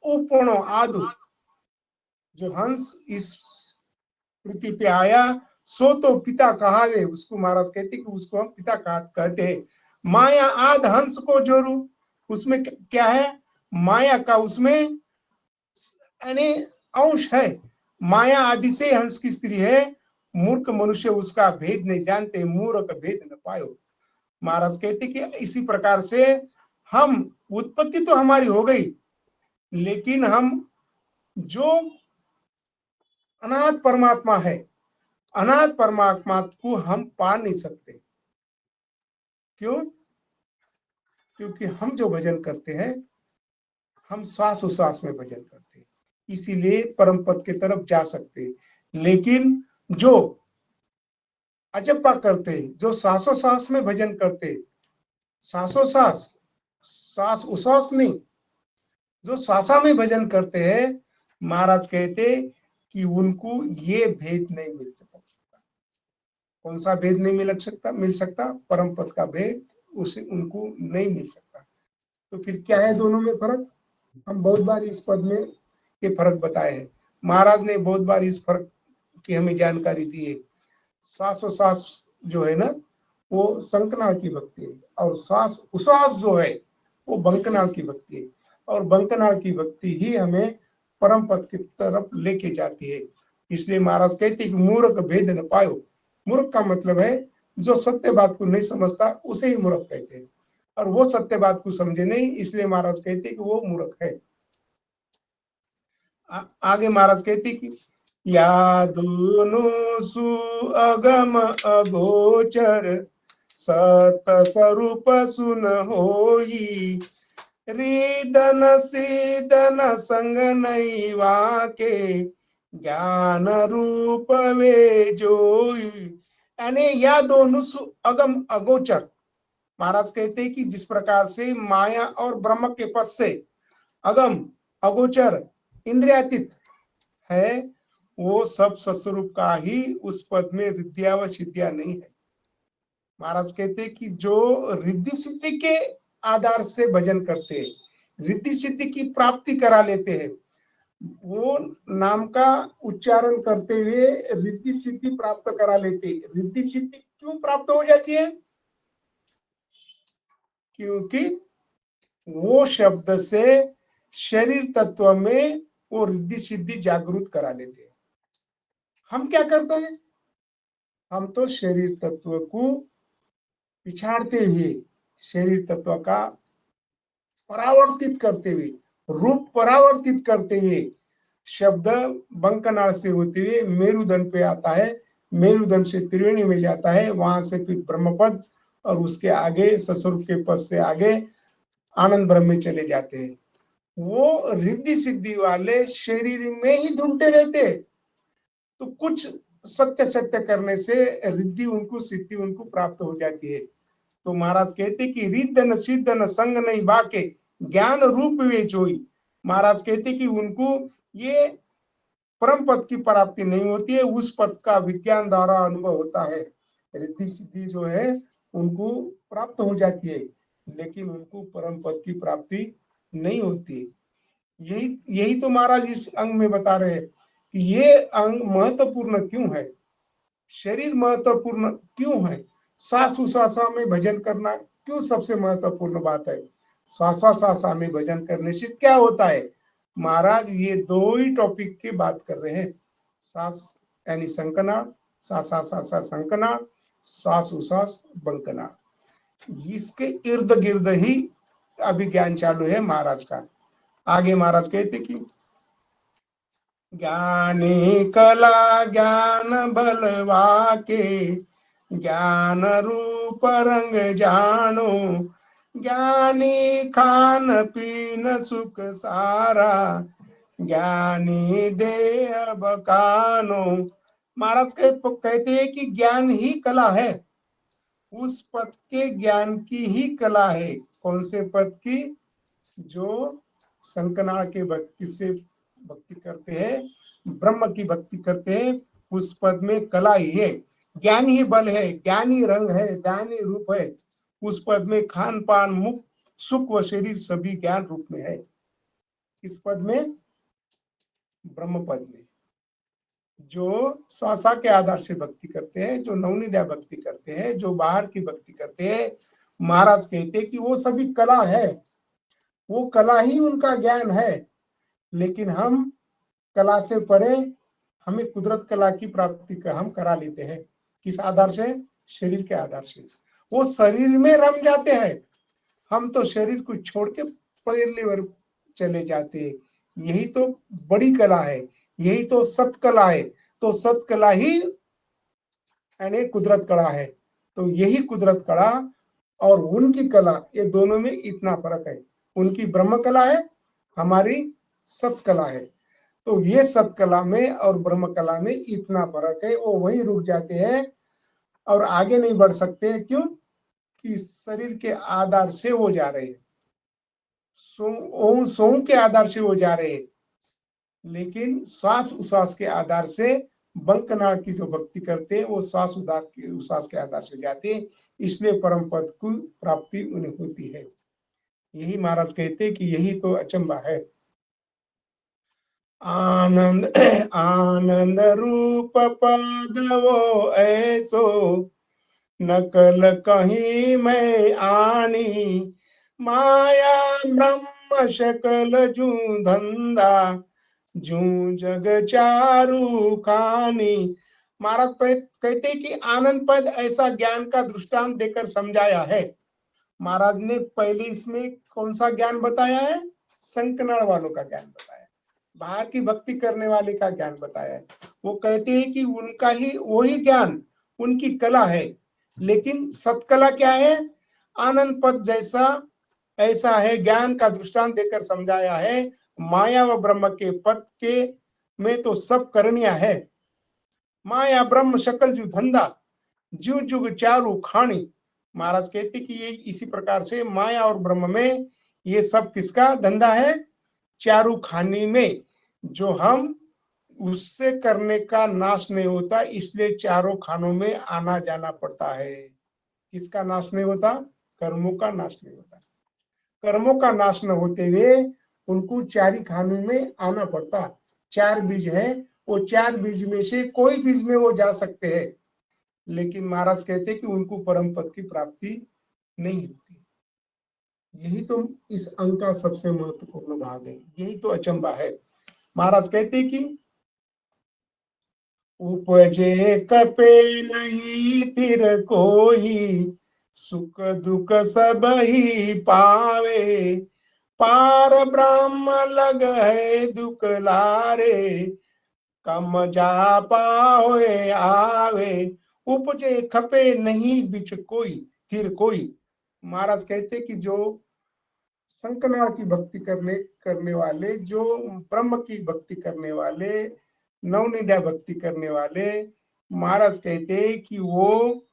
उपणो आदु, जो हंस इस पृथ्वी पे आया सो तो पिता कहावे, उसको महाराज कहते कि उसको हम पिता कहते हैं। माया आद हंस को जोरू, उसमें क्या है, माया का उसमें यानी अंश है। माया आदि से हंस की स्त्री है, मूर्ख मनुष्य उसका भेद नहीं जानते, मूर्ख भेद न पायो। महाराज कहते कि इसी प्रकार से हम, उत्पत्ति तो हमारी हो गई, लेकिन हम जो अनाथ परमात्मा है, अनाथ परमात्मा को हम पा नहीं सकते। क्यों? क्योंकि हम जो भजन करते हैं, हम श्वास उश्वास में भजन करते हैं, इसीलिए परम पद की तरफ जा सकते हैं। लेकिन जो अजप्पा करते, जो सांसों सांस में भजन करते, सांसों सांस, सांस उश्वास नहीं, जो श्वासा में भजन करते हैं, महाराज कहते कि उनको ये भेद नहीं मिल सकता। कौन सा भेद नहीं मिल सकता? परम पद का भेद उसे उनको नहीं मिल सकता। तो फिर क्या है दोनों में फर्क? हम बहुत बार इस पद में ये फर्क बताए हैं, महाराज ने बहुत बार इस फर्क की हमें जानकारी दी है। श्वासोश्वास जो है ना, वो संकनाल की भक्ति है, और श्वास उश्वास जो है वो बंकनाल की भक्ति है, और बंकनाल की भक्ति ही हमें परम पद की तरफ लेके जाती है। इसलिए महाराज कहते कि मूर्ख भेद न पायो। मूर्ख का मतलब है जो सत्य बात को नहीं समझता, उसे ही मूर्ख कहते हैं, और वो सत्य बात को समझे नहीं, इसलिए महाराज कहते कि वो मूर्ख है। आगे महाराज कहते कि या दोनों सु अगम अगोचर, सत स्वरूप सुन होई, रिदन सीदन संग नहीं वाके, ज्ञान रूप वे जोई। यानी या दोनों सु अगम अगोचर, महाराज कहते हैं कि जिस प्रकार से माया और ब्रह्म के पद से अगम अगोचर इंद्रियातीत है, वो सब स्वस्वरूप का ही उस पद में रिद्धिया व सिद्धिया नहीं है। महाराज कहते कि जो रिद्धि सिद्धि के आधार से भजन करते हैं, रिद्धि सिद्धि की प्राप्ति करा लेते हैं, वो नाम का उच्चारण करते हुए रिद्धि सिद्धि प्राप्त करा लेते हैं। रिद्धि सिद्धि क्यों प्राप्त हो जाती है? क्योंकि वो शब्द से शरीर तत्व में वो रिद्धि सिद्धि जागृत करा लेते हैं। हम क्या करते हैं? हम तो शरीर तत्व को पिछाड़ते हुए, शरीर तत्व का परावर्तित करते हुए, रूप परावर्तित करते हुए, शब्द बंकनाल से होते हुए मेरुदंड पे आता है, मेरुदंड से त्रिवेणी में जाता है, वहां से फिर ब्रह्मपद, और उसके आगे सस्वरूप के पद से आगे आनंद ब्रह्म में चले जाते हैं। वो रिद्धि सिद्धि वाले शरीर में ही ढूंढते रहते, तो कुछ सत्य सत्य करने से रिद्धि उनको, सिद्धि उनको प्राप्त हो जाती है। तो महाराज कहते कि रिद्धन सिद्धन संग नहीं बाके, ज्ञान रूप वे जोई। महाराज कहते कि उनको ये परम पद की प्राप्ति नहीं होती है, उस पद का विज्ञान द्वारा अनुभव होता है। रिद्धि सिद्धि जो है उनको प्राप्त हो जाती है, लेकिन उनको परम पद की प्राप्ति नहीं होती है। यही तो महाराज इस अंग में बता रहे हैं कि ये अंग महत्वपूर्ण क्यों है, शरीर महत्वपूर्ण क्यों है, श्वास उश्वासा में भजन करना क्यों सबसे महत्वपूर्ण बात है। श्वासा में भजन करने से क्या होता है? महाराज ये दो ही टॉपिक की बात कर रहे हैं, श्वास यानी संकनाड़, सा संकनाड़, श्वास उश्वास बंकनाड़, इसके इर्द गिर्द ही अभी ज्ञान चालू है महाराज का। आगे महाराज कहते कि ज्ञानी कला ज्ञान बलवा के, ज्ञान रूप रंग जानो, ज्ञानी खान पीन सुख सारा, ज्ञानी देह बकानो। महाराज कहते हैं कि ज्ञान ही कला है, उस पद के ज्ञान की ही कला है। कौन से पद की? जो संकनाड़ के भक्ति से भक्ति करते हैं, ब्रह्म की भक्ति करते हैं, उस पद में कला ही है, ज्ञान ही बल है, ज्ञानी रंग है, ज्ञानी रूप है। उस पद में खान पान मुक्त सुख व शरीर सभी ज्ञान रूप में है। किस पद में? ब्रह्म पद में। जो श्वासा के आधार से भक्ति करते हैं, जो नवनिध्या भक्ति करते हैं, जो बाहर की भक्ति करते हैं, महाराज कहते हैं कि वो सभी कला है, वो कला ही उनका ज्ञान है। लेकिन हम कला से परे, हमें कुदरत कला की प्राप्ति का हम करा लेते हैं। किस आधार से? शरीर के आधार से। वो शरीर में रम जाते हैं, हम तो शरीर को छोड़ के पहले बार चले जाते हैं। यही तो बड़ी कला है, यही तो सत्कला है। तो सत्कला ही यानी कुदरत कला है। तो यही कुदरत कला और उनकी कला, ये दोनों में इतना फर्क है। उनकी ब्रह्म कला है, हमारी सत्कला है। तो ये सत्कला में और ब्रह्म कला में इतना फर्क है, वो वहीं रुक जाते हैं और आगे नहीं बढ़ सकते। क्यों? कि शरीर के आधार से वो जा रहे हैं, सो के आधार से वो जा रहे हैं। लेकिन श्वास उश्वास के आधार से बंकनाड़ की जो भक्ति करते हैं वो श्वास उश्वास के आधार से जाते हैं, इसलिए परम पद की प्राप्ति उन्हें होती है। यही महाराज कहते हैं कि यही तो अचंबा है। आनंद आनंद रूप पद वो ऐसो, नकल कहीं मैं आनी, माया ब्रह्म शकल जू धंधा, जू जग चारू खानी। महाराज कहते कि आनंद पद ऐसा ज्ञान का दृष्टांत देकर समझाया है। महाराज ने पहले इसमें कौन सा ज्ञान बताया है? संकनाड़ वालों का ज्ञान बताया, बाहर की भक्ति करने वाले का ज्ञान बताया है। वो कहते हैं कि उनका ही वही ज्ञान उनकी कला है, लेकिन सत्कला क्या है? आनंद पद जैसा ऐसा है, ज्ञान का दृष्टांत देकर समझाया है। माया व ब्रह्म के पद के में तो सब करनिया है। माया ब्रह्म शकल जू धंधा, जू जुग चारू खानी। महाराज कहते कि ये इसी प्रकार से माया और ब्रह्म में ये सब किसका धंधा है? चारू खानी में, जो हम उससे करने का नाश नहीं होता, इसलिए चारों खानों में आना जाना पड़ता है। किसका नाश नहीं होता? कर्मों का नाश नहीं होता। कर्मों का नाश न होते हुए उनको चारी खानों में आना पड़ता। 4 बीज है, वो 4 बीज में से कोई बीज में वो जा सकते हैं, लेकिन महाराज कहते कि उनको परम पद की प्राप्ति नहीं होती। यही तो इस अंक का सबसे महत्वपूर्ण भाग है, यही तो अचंबा है। महाराज कहते कि उपजे कपे नहीं तिर कोई, सुख दुख सब ही पावे, पार ब्रह्म लग है दुख लारे, कम जा पाओ आवे। उपजे खपे नहीं बिच कोई, फिर कोई। महाराज कहते कि जो शंकरनाथ की भक्ति करने वाले, जो ब्रह्म की भक्ति करने वाले, नवनिध्या भक्ति करने वाले, महाराज कहते कि वो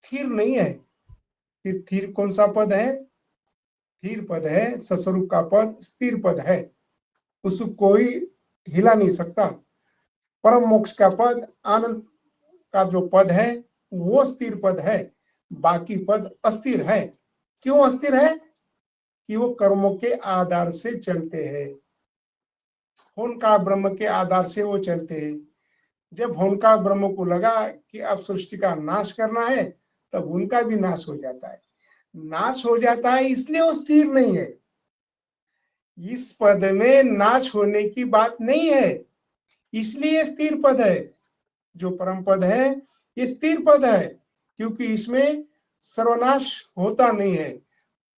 स्थिर नहीं है। फिर स्थिर कौन सा पद है? स्थिर पद है, सस्वरूप का पद स्थिर पद है, उसको कोई हिला नहीं सकता। परम मोक्ष का पद, आनंद का जो पद है वो स्थिर पद है, बाकी पद अस्थिर है। क्यों अस्थिर है? कि वो कर्मों के आधार से चलते हैं, होनका ब्रह्म के आधार से वो चलते हैं। जब होनका ब्रह्म को लगा कि अब सृष्टि का नाश करना है, तब उनका भी नाश हो जाता है। नाश हो जाता है इसलिए वो स्थिर नहीं है। इस पद में नाश होने की बात नहीं है, इसलिए स्थिर पद है। जो परम पद है ये स्थिर पद है, क्योंकि इसमें सर्वनाश होता नहीं है।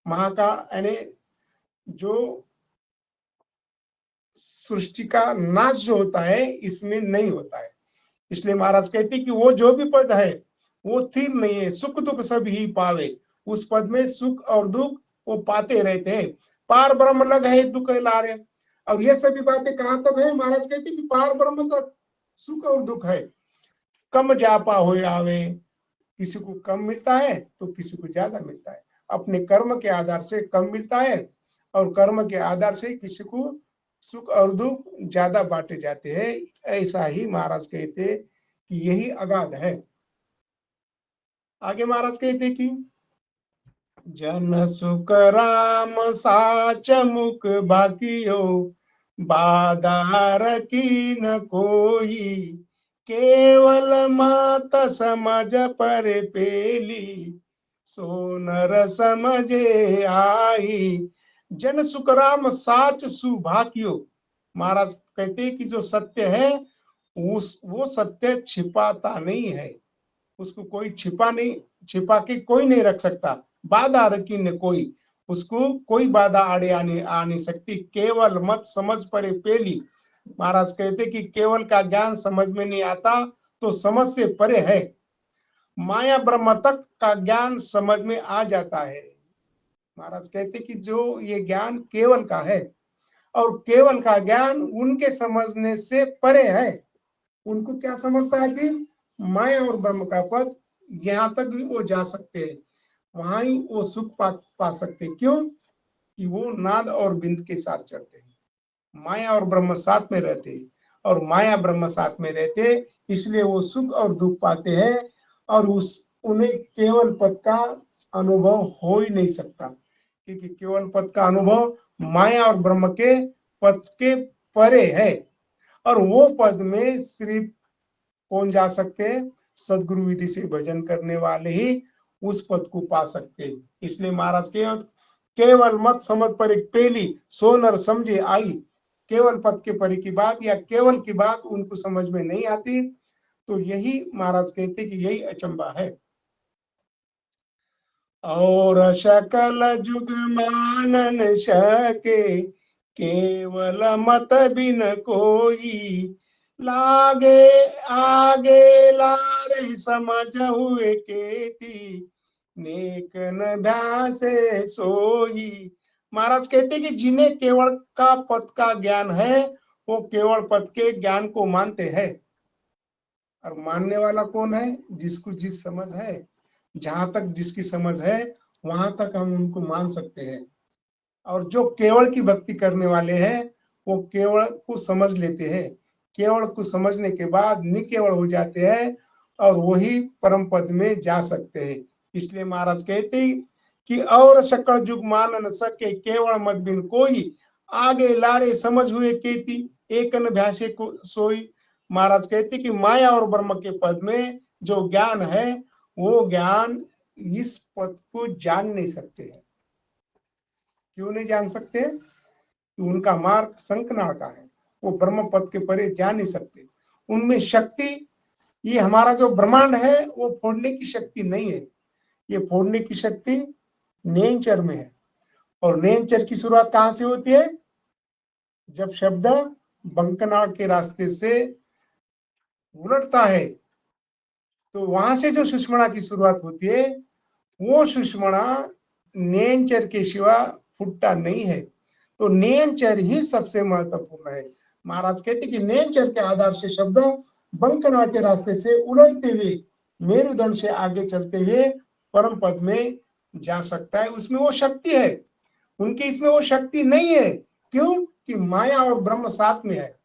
महा का यानी जो सृष्टि का नाश जो होता है इसमें नहीं होता है। इसलिए महाराज कहते कि वो जो भी पद है वो स्थिर नहीं है, सुख दुख सब ही पावे। उस पद में सुख और दुख वो पाते रहते हैं। पार ब्रह्म लग है दुख लारे। और ये सभी बातें कहां तक है? महाराज कहते कि पार ब्रह्म तक सुख और दुख है। कम जापा हो आवे, किसी को कम मिलता है तो किसी को ज्यादा मिलता है। अपने कर्म के आधार से कम मिलता है और कर्म के आधार से किसी को सुख और दुख ज्यादा बांटे जाते हैं। ऐसा ही महाराज कहते कि यही अगाध है। आगे महाराज कहते कि जन सुख राम साच मुख बाकियो, बाधार की न कोई, केवल मात समझ पर पेली, सो नर समझे आई। जन सुख राम साच सुभाकियो, महाराज कहते कि जो सत्य है वो सत्य छिपाता नहीं है, उसको कोई छिपा के कोई नहीं रख सकता। बाधा रखी न कोई, उसको कोई बाधा आड़े आ नहीं सकती। केवल मत समझ परे पेली, महाराज कहते कि केवल का ज्ञान समझ में नहीं आता तो समझ से परे है। माया ब्रह्म तक का ज्ञान समझ में आ जाता है। महाराज कहते कि जो ये ज्ञान केवल का है और केवल का ज्ञान उनके समझने से परे है। उनको क्या समझता है कि माया और ब्रह्म का पद यहाँ तक भी वो जा सकते हैं, वहां ही वो सुख पा सकते। क्यों? कि वो नाद और बिंद के साथ चलते हैं, माया और ब्रह्म साथ में रहते और माया ब्रह्म साथ में रहते, इसलिए वो सुख और दुख पाते हैं और उन्हें केवल पद का अनुभव हो ही नहीं सकता, क्योंकि केवल पद का अनुभव माया और ब्रह्म के पद के परे है। और वो पद में सिर्फ कौन जा सकते हैं? सदगुरु विधि से भजन करने वाले ही उस पद को पा सकते हैं। इसलिए महाराज के केवल मत समझ पर एक पेली, सो नर समझे आई। केवल पद के परे की बात या केवल की बात उनको समझ में नहीं आती, तो यही महाराज कहते कि यही अचंबा है। और सकल जुग मानन सके, केवल मत बिन कोई, लागे आगे लारे समझ हुए केती, नेक न ध्यासे सोई। महाराज कहते कि जिन्हें केवल का पद का ज्ञान है वो केवल पद के ज्ञान को मानते हैं। और मानने वाला कौन है? जिसको जिस समझ है, जहां तक जिसकी समझ है वहां तक हम उनको मान सकते हैं। और जो केवल की भक्ति करने वाले हैं वो केवल को समझ लेते हैं, केवल को समझने के बाद निकेवल हो जाते हैं और वही परम पद में जा सकते हैं। इसलिए महाराज कहते कि और सकल जुग मान न सके, केवल मत बिन कोई, आगे लारे समझ हुए केती, एक न भ्यासे को सोई। महाराज कहते कि माया और ब्रह्म के पद में जो ज्ञान है वो ज्ञान इस पद को जान नहीं सकते हैं। क्यों नहीं जान सकते? कि उनका मार्ग संकनाड़ का है, वो ब्रह्म पद के परे जा नहीं सकते। उनमें शक्ति, ये हमारा जो ब्रह्मांड है वो फोड़ने की शक्ति नहीं है, ये फोड़ने की शक्ति नेंचर में है। और नेंचर की शुरुआत कहां से होती है? जब शब्द बंकनाड़ के रास्ते से उलटता है तो वहां से जो सुषमणा की शुरुआत होती है वो सुषमणा नेंचर के सिवा फुटता नहीं है। तो नेंचर ही सबसे महत्वपूर्ण है। महाराज कहते कि नेंचर के आधार से शब्द बंकनाड़ के रास्ते से उलटते हुए मेरुदंड से आगे चलते हुए परम पद में जा सकता है। उसमें वो शक्ति है, उनके इसमें वो शक्ति नहीं है। क्यों? कि माया और ब्रह्म साथ में है।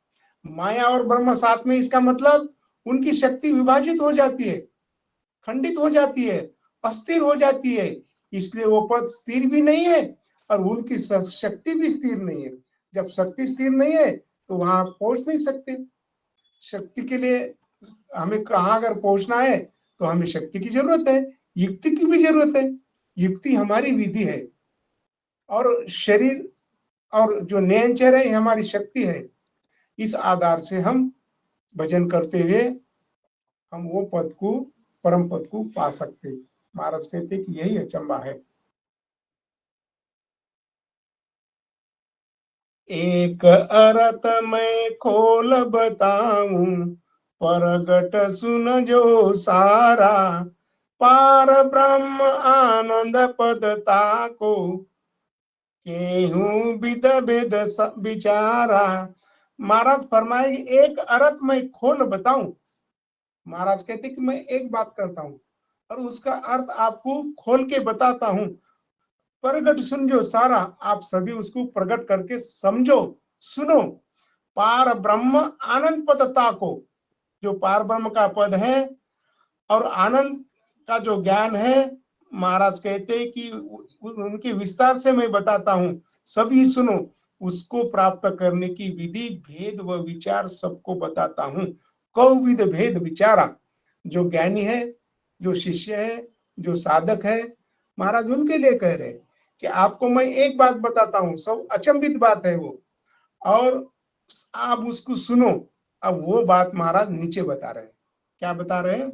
माया और ब्रह्म साथ में, इसका मतलब उनकी शक्ति विभाजित हो जाती है, खंडित हो जाती है, अस्थिर हो जाती है। इसलिए वो पद स्थिर भी नहीं है और उनकी शक्ति भी स्थिर नहीं है। जब शक्ति स्थिर नहीं है तो वहां पहुंच नहीं सकते। शक्ति के लिए हमें कहाँ अगर पहुंचना है तो हमें शक्ति की जरूरत है, युक्ति की भी जरूरत है। युक्ति हमारी विधि है और शरीर और जो नेचर है हमारी शक्ति है। इस आधार से हम भजन करते हुए हम वो पद को, परम पद को पा सकते। महाराज कहते कि यही अचंबा है। एक अरत मैं खोल बताऊं, परगट सुन जो सारा, पार ब्रह्म आनंद पदता को, केहू विद भेद विचारा। महाराज फरमाए एक अर्थ मैं खोल बताऊं। महाराज कहते कि मैं एक बात करता हूं और उसका अर्थ आपको खोल के बताता हूं। प्रगट सुन जो सारा, आप सभी उसको प्रकट करके समझो, सुनो। पार ब्रह्म आनंद पदता को, जो पार ब्रह्म का पद है और आनंद का जो ज्ञान है, महाराज कहते हैं कि उनके विस्तार से मैं बताता हूं, सभी सुनो। उसको प्राप्त करने की विधि, भेद व विचार सबको बताता हूं। कौविद भेद विचारा, जो ज्ञानी है, जो शिष्य है, जो साधक है, महाराज उनके लिए कह रहे हैं कि आपको मैं एक बात बताता हूं, सब अचंभित बात है वो, और आप उसको सुनो। अब वो बात महाराज नीचे बता रहे हैं। क्या बता रहे हैं?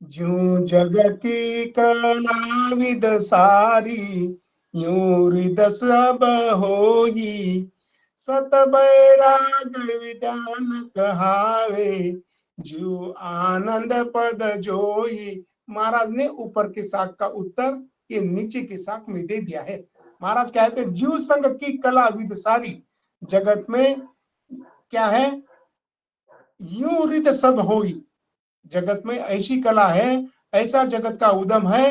ज्यों जग की कला विद सारी, यूं हृद सब होई। सत बैराग विधान कहावे, जो आनंद पद जोई। महाराज ने ऊपर के शाख का उत्तर ये नीचे के शाख में दे दिया है। महाराज कहते हैं जीव संग की कला विद सारी, जगत में क्या है? यूं हृद सब होई। जगत में ऐसी कला है, ऐसा जगत का उद्यम है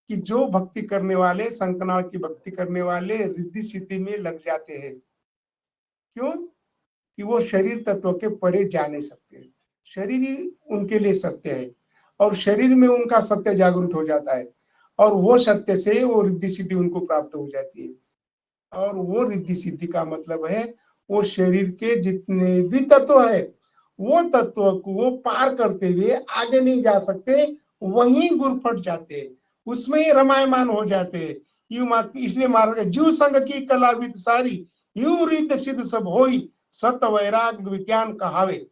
कि जो भक्ति करने वाले, संकनाल की भक्ति करने वाले रिद्धि सिद्धि में लग जाते हैं। क्यों? कि वो शरीर तत्व के परे जा नहीं सकते, शरीर ही उनके लिए सत्य है, और शरीर में उनका सत्य जागृत हो जाता है, और वो सत्य से वो रिद्धि सिद्धि उनको प्राप्त हो जाती है। और वो रिद्धि सिद्धि का मतलब है वो शरीर के जितने भी तत्व है, वो तत्व को वो पार करते हुए आगे नहीं जा सकते, वहीं गुर फट जाते, उसमें ही रमायमान हो जाते। इसलिए महाराज जीव संग की कला विद सारी, यू रिद्ध सिद्ध सब होई। सत वैराग विज्ञान कहावे।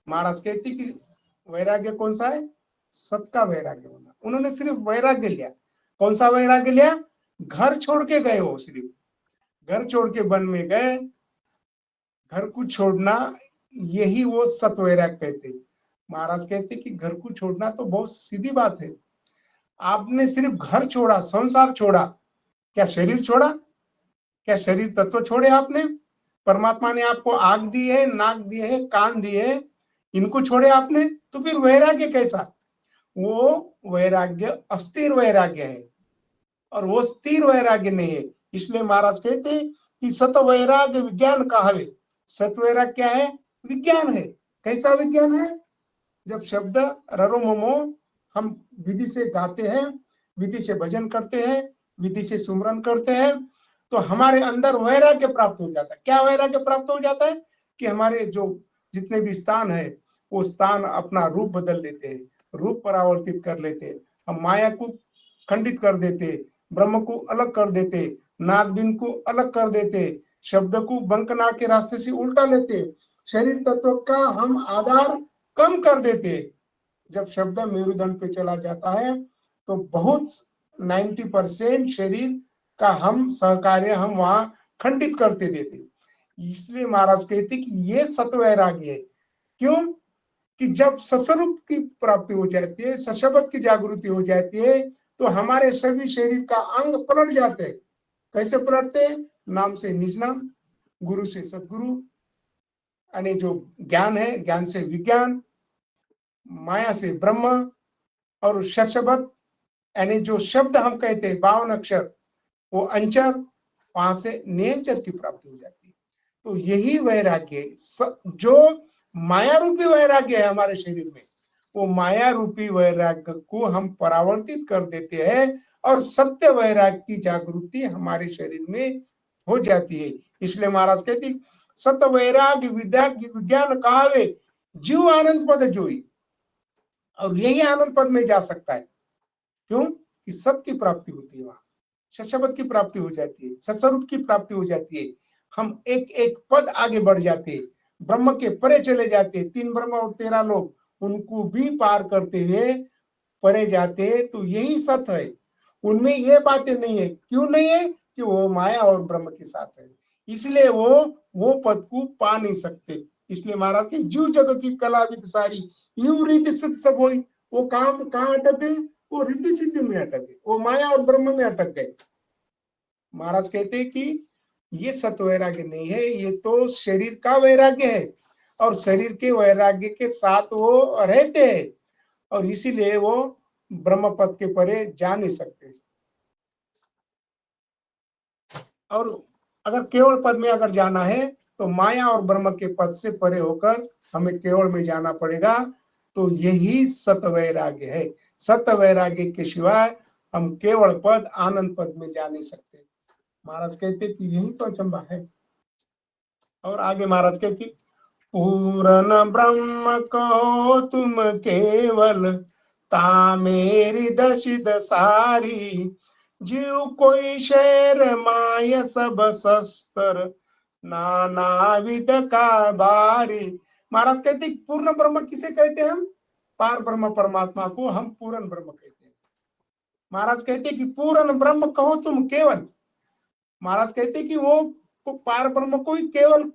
महाराज कहते कि वैराग्य कौन सा है? सत का वैराग्य होना। उन्होंने सिर्फ वैराग्य लिया। कौन सा वैराग्य लिया? घर छोड़ के गए, हो सिर्फ घर छोड़ के वन में गए, घर को छोड़ना, यही वो सत वैराग कहते। महाराज कहते कि घर को छोड़ना तो बहुत सीधी बात है। आपने सिर्फ घर छोड़ा, संसार छोड़ा, क्या शरीर छोड़ा? क्या शरीर तत्व छोड़े आपने? परमात्मा ने आपको आंख दी है, नाक दिए है, कान दिए है, इनको छोड़े आपने? तो फिर वैराग्य कैसा? वो वैराग्य अस्थिर वैराग्य है, और वो स्थिर वैराग्य नहीं है। इसलिए महाराज कहते कि सत वैराग्य विज्ञान कहावे। सत वैराग्य क्या है? विज्ञान है। कैसा विज्ञान है? जब शब्द ररो ममो हम विधि से गाते हैं, विधि से भजन करते हैं, विधि से सुमरन करते हैं, तो हमारे अंदर वैराग्य प्राप्त हो जाता है। क्या वैराग्य प्राप्त हो जाता है? कि हमारे जो जितने भी स्थान है, वो स्थान अपना रूप बदल लेते हैं, रूप परावर्तित कर लेते हैं। हम माया को खंडित कर देते, ब्रह्म को अलग कर देते, नाग दिन को अलग कर देते, शब्द को बंकनाट के रास्ते से उल्टा लेते, शरीर तत्व का हम आधार कम कर देते। जब शब्द मेरुदंड पे चला जाता है तो बहुत 90% शरीर का हम सहकार्य हम वहां खंडित करते देते। इसलिए महाराज कहते कि ये सत्वैराग्य है। क्यों? कि जब सस्वरूप की प्राप्ति हो जाती है, सशब्द की जागृति हो जाती है, तो हमारे सभी शरीर का अंग पलट जाते हैं। कैसे पलटते हैं? नाम से निज नाम, गुरु से सदगुरु, यानी जो ज्ञान है, ज्ञान से विज्ञान, माया से ब्रह्म, और शब्द यानी जो शब्द हम कहते हैं 52 अक्षर, वो अंचर, वहां से नियंचर की प्राप्ति हो जाती है। तो यही वैराग्य, जो माया रूपी वैराग्य है हमारे शरीर में, वो माया रूपी वैराग्य को हम परावर्तित कर देते हैं, और सत्य वैराग्य की जागृति हमारे शरीर में हो जाती है। इसलिए महाराज कहती सत्य वैराग्य विज्ञान कहावे, जीव आनंद पद जोई। और यही आनंद पद में जा सकता है। क्यों? कि सत्य की प्राप्ति होती है, वहां शब्द की प्राप्ति हो जाती है, सस्वरूप की प्राप्ति हो जाती है। हम एक एक पद आगे बढ़ जाते हैं, ब्रह्म के परे चले जाते हैं। 3 ब्रह्म और 13 लोग, उनको भी पार करते हुए परे जाते हैं। तो यही सत्य है, उनमें ये बातें नहीं है। क्यों नहीं है? कि वो माया और ब्रह्म के साथ है, इसलिए वो पद को पा नहीं सकते। इसलिए महाराज के जीव जगत की कला विद सारी, यूं रिद्धि सिद्ध सब होई। वो काम कहाँ अटक गए? वो रिद्धि सिद्धि में अटक गए, वो माया और ब्रह्म में अटक गए। महाराज कहते हैं कि ये सत्य वैराग्य नहीं है, ये तो शरीर का वैराग्य है, और शरीर के वैराग्य के साथ वो रहते हैं, और इसीलिए वो ब्रह्म पद के परे जा नहीं सकते। और अगर केवल पद में अगर जाना है तो माया और ब्रह्म के पद से परे होकर हमें केवल में जाना पड़ेगा। तो यही सत वैराग्य है। सत्य वैराग्य के सिवाय हम केवल पद आनंद पद में जा नहीं सकते। महाराज कहते कि यही तो अचंबा है। और आगे महाराज कहते पूर्ण ब्रह्म को तुम केवल ता मेरी दशिद सारी, जीव कोई शैर माय सब शस्त्र नाना विध का भारी। महाराज कहते पूर्ण ब्रह्म किसे कहते हैं हम? पार ब्रह्म परमात्मा को हम पूर्ण ब्रह्म कहते हैं। महाराज कहते कि पूर्ण ब्रह्म कहो तुम केवल। महाराज कहते कि वो पार ब्रह्म को ही केवल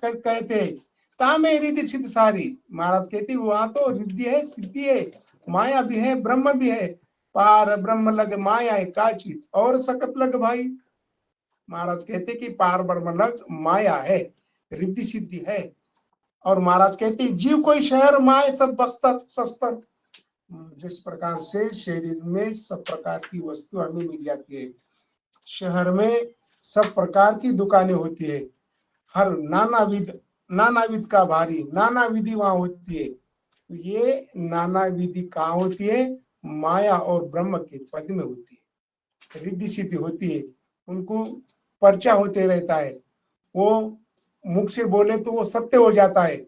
कहते हैं। ता में रिद्धि सिद्ध सारी। महाराज कहते वहां तो रिद्धि है, सिद्धि है, माया भी है, ब्रह्म भी है। पार ब्रह्म लग माया है काची और सकत लग भाई। महाराज कहते कि पार ब्रह्म लग माया है, रिद्धि सिद्धि है। और महाराज कहते जीव कोई शहर माय सब बस्तर शस्त्र। जिस प्रकार से शरीर में सब प्रकार की वस्तु हमें मिल जाती है, शहर में सब प्रकार की दुकानें होती है, हर नाना विध का भारी, नाना विधि वहां होती है। तो ये नाना विधि कहाँ होती है? माया और ब्रह्म के पद में होती है, रिद्धि सिद्धि होती है, उनको पर्चा होते रहता है, वो मुख से बोले तो वो सत्य हो जाता है।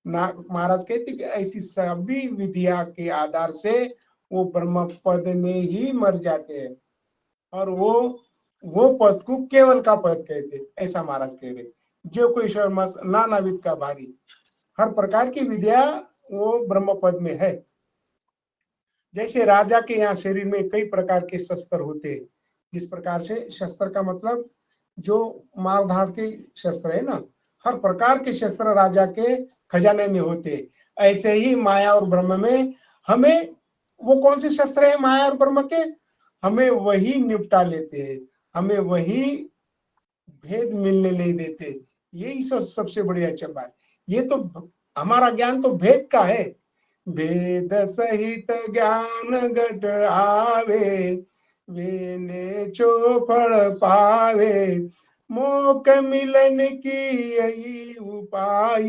महाराज कहते कि ऐसी सभी विधिया के आधार से वो ब्रह्म पद में ही मर जाते हैं और वो पद को केवल का पद कहते, ऐसा महाराज कह रहे। जो कोई ईश्वर मस नाना विध का भारी, हर प्रकार की विद्या वो ब्रह्म पद में है। जैसे राजा के यहाँ शरीर में कई प्रकार के शस्त्र होते हैं, जिस प्रकार से शस्त्र का मतलब जो मारधार के शस्त्र है ना, हर प्रकार के शस्त्र राजा के खजाने में होते, ऐसे ही माया और ब्रह्म में हमें वो कौन से शस्त्र है माया और ब्रह्म के, हमें वही निपटा लेते हैं, हमें वही भेद मिलने नहीं देते। यही सबसे बड़ी अचंबा है। ये तो हमारा ज्ञान तो भेद का है, भेद सहित ज्ञान घट आवे, वे ने चौपड़ पावे, मोक मिलन की यही उपाय,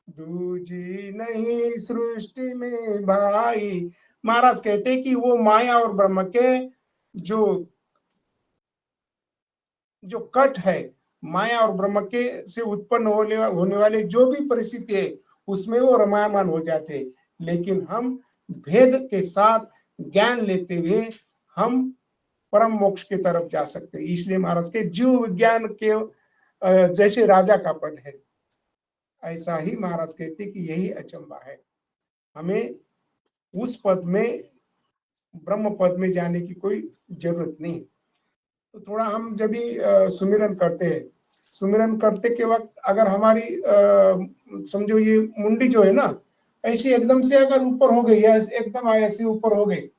दूजी नहीं सृष्टि में भाई। महाराज कहते कि वो माया और ब्रह्म के जो कट है, माया और ब्रह्म के से उत्पन्न होने वाले जो भी परिस्थिति है उसमें वो रमायमान हो जाते हैं, लेकिन हम भेद के साथ ज्ञान लेते हुए हम परम मोक्ष की तरफ जा सकते हैं। इसलिए महाराज के जीव विज्ञान के जैसे राजा का पद है, ऐसा ही महाराज कहते कि यही अचंबा है। हमें उस पद में, ब्रह्म पद में जाने की कोई जरूरत नहीं। तो थोड़ा हम जब भी सुमिरन करते हैं, सुमिरन करते के वक्त अगर हमारी समझो ये मुंडी जो है ना, ऐसी एकदम से अगर ऊपर हो गई है, एकदम ऐसे ऊपर हो गई